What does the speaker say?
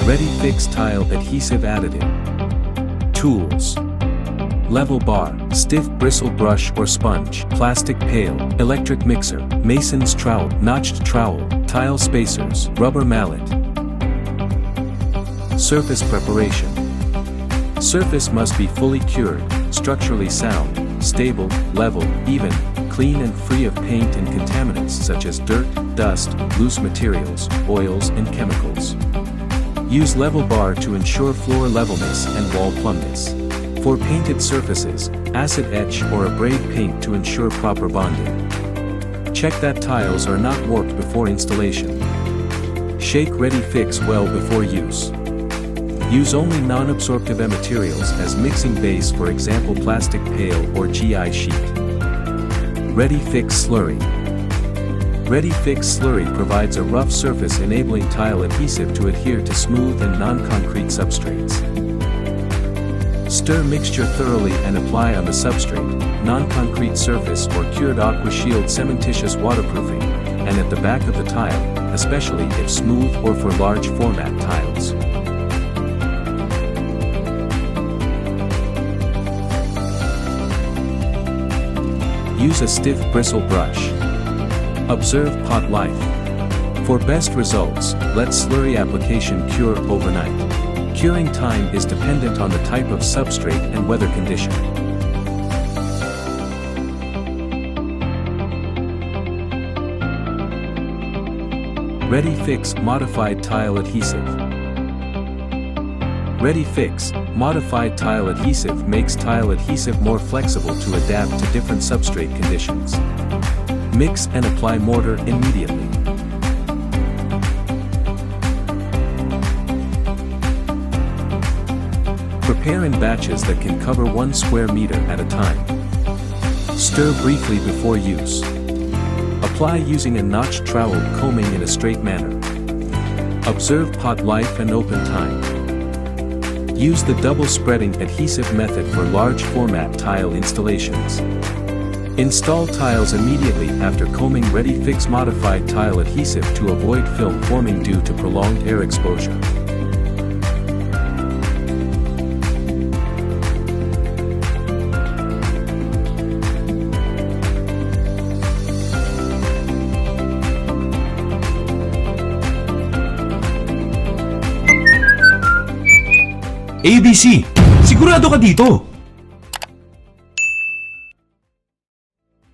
Redifix tile adhesive additive. Tools: level bar, stiff bristle brush or sponge, plastic pail, electric mixer, mason's trowel, notched trowel, tile spacers, rubber mallet. Surface preparation. Surface must be fully cured, structurally sound, stable, level, even, clean and free of paint and contaminants such as dirt, dust, loose materials, oils and chemicals. Use level bar to ensure floor levelness and wall plumpness. For painted surfaces, acid etch or abrade paint to ensure proper bonding. Check that tiles are not warped before installation. Shake Redifix well before use. Use only non-absorptive materials as mixing base, for example plastic pail or GI sheet. Redifix slurry. Redifix slurry provides a rough surface enabling tile adhesive to adhere to smooth and non-concrete substrates. Stir mixture thoroughly and apply on the substrate, non-concrete surface or 𝗥𝗘𝗵𝗲𝗀𝗏 cementitious waterproofing, and at the back of the tile, especially if smooth or for large format tiles. Use a stiff bristle brush. Observe pot life. For best results, let slurry application cure overnight. Curing time is dependent on the type of substrate and weather condition. Redifix modified tile adhesive. Redifix modified tile adhesive makes tile adhesive more flexible to adapt to different substrate conditions. Mix and apply mortar immediately. Prepare in batches that can cover 1 square meter at a time. Stir briefly before use. Apply using a notched trowel combing in a straight manner. Observe pot life and open time. Use the double spreading adhesive method for large format tile installations. Install tiles immediately after combing Redifix modified tile adhesive to avoid film forming due to prolonged air exposure. ABC, sigurado ka dito?